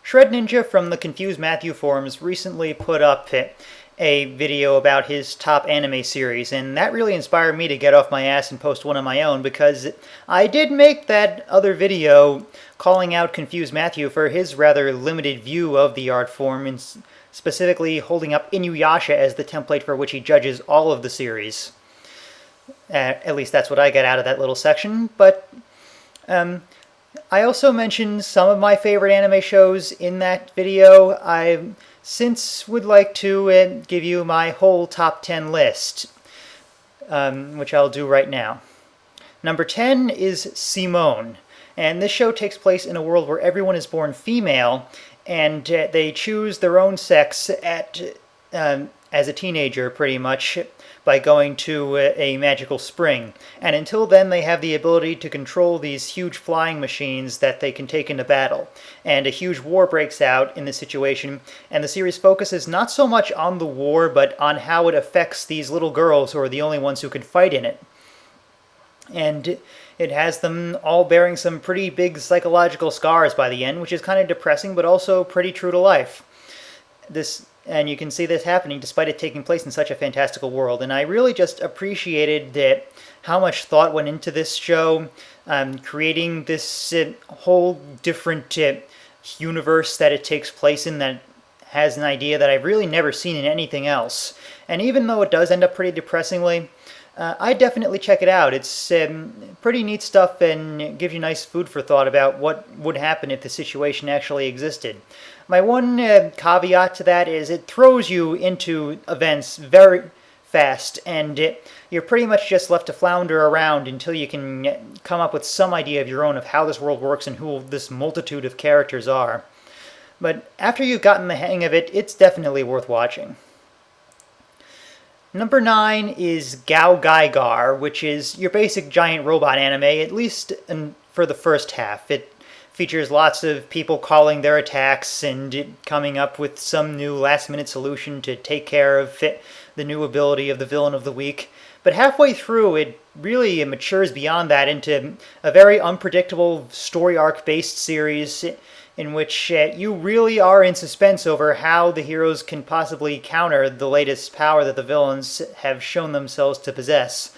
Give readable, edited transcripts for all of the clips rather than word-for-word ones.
Shred Ninja from the Confused Matthew forums recently put up a video about his top anime series, and that really inspired me to get off my ass and post one of my own, because I did make that other video calling out Confused Matthew for his rather limited view of the art form, and specifically holding up Inuyasha as the template for which he judges all of the series. At least that's what I got out of that little section, but I also mentioned some of my favorite anime shows in that video. I since would like to give you my whole top 10 list, which I'll do right now. Number 10 is Cmon, and this show takes place in a world where everyone is born female, and they choose their own sex as a teenager, pretty much, by going to a magical spring. And until then, they have the ability to control these huge flying machines that they can take into battle. And a huge war breaks out in this situation, and the series focuses not so much on the war, but on how it affects these little girls who are the only ones who can fight in it. And it has them all bearing some pretty big psychological scars by the end, which is kind of depressing, but also pretty true to life. And you can see this happening despite it taking place in such a fantastical world. And I really just appreciated how much thought went into this show, creating this whole different universe that it takes place in that has an idea that I've really never seen in anything else. And even though it does end up pretty depressingly, I definitely check it out. It's pretty neat stuff and gives you nice food for thought about what would happen if the situation actually existed. My one caveat to that is it throws you into events very fast, and you're pretty much just left to flounder around until you can come up with some idea of your own of how this world works and who this multitude of characters are. But after you've gotten the hang of it, it's definitely worth watching. Number 9 is Gao Geiger, which is your basic giant robot anime, at least for the first half. It features lots of people calling their attacks and coming up with some new last-minute solution to take care of the new ability of the villain of the week. But halfway through, it really matures beyond that into a very unpredictable story arc-based series in which you really are in suspense over how the heroes can possibly counter the latest power that the villains have shown themselves to possess.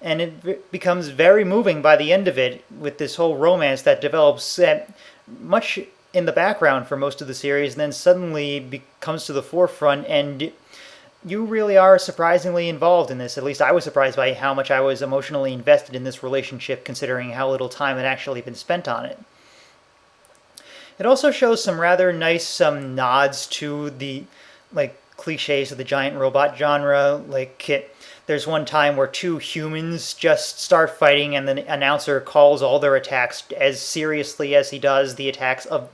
And it becomes very moving by the end of it, with this whole romance that develops much in the background for most of the series, and then suddenly comes to the forefront, and you really are surprisingly involved in this. At least I was surprised by how much I was emotionally invested in this relationship, considering how little time had actually been spent on it. It also shows some rather nice nods to the cliches of the giant robot genre. There's one time where two humans just start fighting, and the announcer calls all their attacks as seriously as he does the attacks of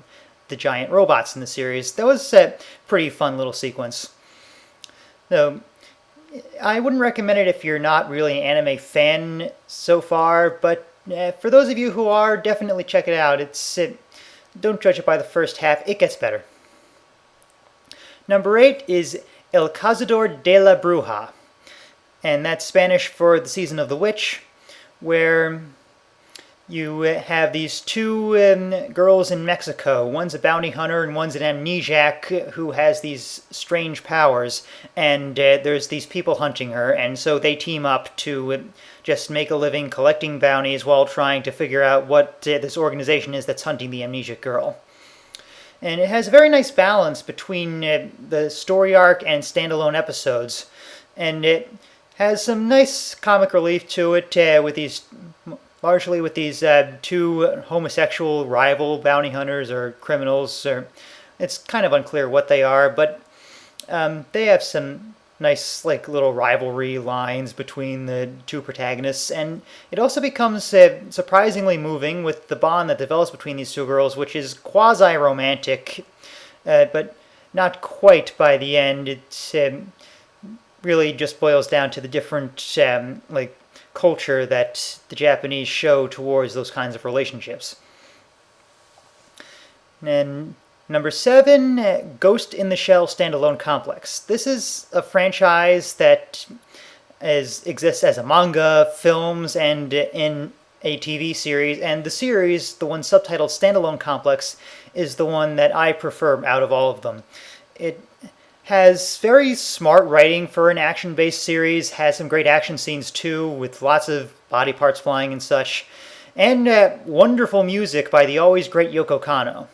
the giant robots in the series. That was a pretty fun little sequence. So, I wouldn't recommend it if you're not really an anime fan so far, but for those of you who are, definitely check it out. Don't judge it by the first half, it gets better. Number 8 is El Cazador de la Bruja, and that's Spanish for the Season of the Witch, where you have these two girls in Mexico. One's a bounty hunter and one's an amnesiac who has these strange powers, and there's these people hunting her, and so they team up to just make a living collecting bounties while trying to figure out what this organization is that's hunting the amnesiac girl. And it has a very nice balance between the story arc and standalone episodes, and it has some nice comic relief to it, largely with these two homosexual rival bounty hunters or criminals. It's kind of unclear what they are, but they have some nice little rivalry lines between the two protagonists, and it also becomes surprisingly moving with the bond that develops between these two girls, which is quasi-romantic, but not quite by the end. It really just boils down to the different culture that the Japanese show towards those kinds of relationships. And number 7, Ghost in the Shell Standalone Complex. This is a franchise that exists as a manga, films, and in a TV series, and the series, the one subtitled Standalone Complex, is the one that I prefer out of all of them. It has very smart writing for an action-based series, has some great action scenes too, with lots of body parts flying and such, and wonderful music by the always great Yoko Kanno.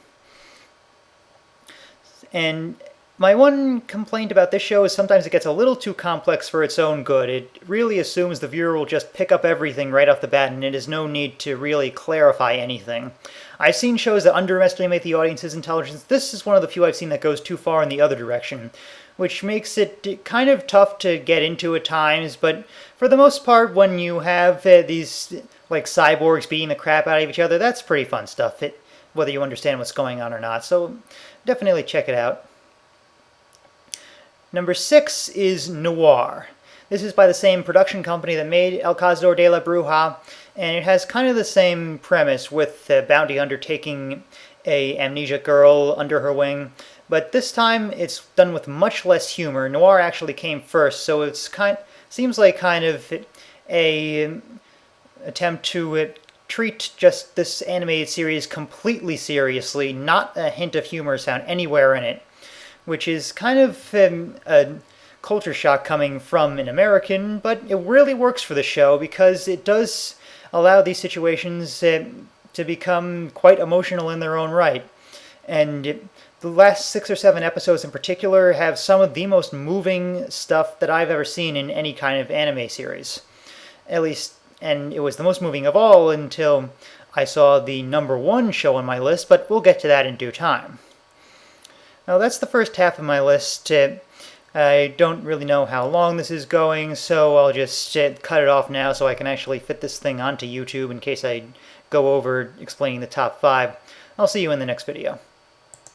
And my one complaint about this show is sometimes it gets a little too complex for its own good. It really assumes the viewer will just pick up everything right off the bat, and it has no need to really clarify anything. I've seen shows that underestimate the audience's intelligence. This is one of the few I've seen that goes too far in the other direction, which makes it kind of tough to get into at times, but for the most part, when you have these like cyborgs beating the crap out of each other, that's pretty fun stuff, whether you understand what's going on or not, so definitely check it out. Number 6 is Noir. This is by the same production company that made El Cazador de la Bruja, and it has kind of the same premise with the bounty hunter taking a amnesiac girl under her wing, but this time it's done with much less humor. Noir actually came first, so it's seems like kind of a attempt to treat just this animated series completely seriously, not a hint of humor found anywhere in it, which is kind of a culture shock coming from an American, but it really works for the show because it does allow these situations to become quite emotional in their own right. And the last 6 or 7 episodes in particular have some of the most moving stuff that I've ever seen in any kind of anime series. At least, and it was the most moving of all until I saw the number 1 show on my list, but we'll get to that in due time. Now that's the first half of my list. I don't really know how long this is going, so I'll just cut it off now so I can actually fit this thing onto YouTube in case I go over explaining the top 5. I'll see you in the next video.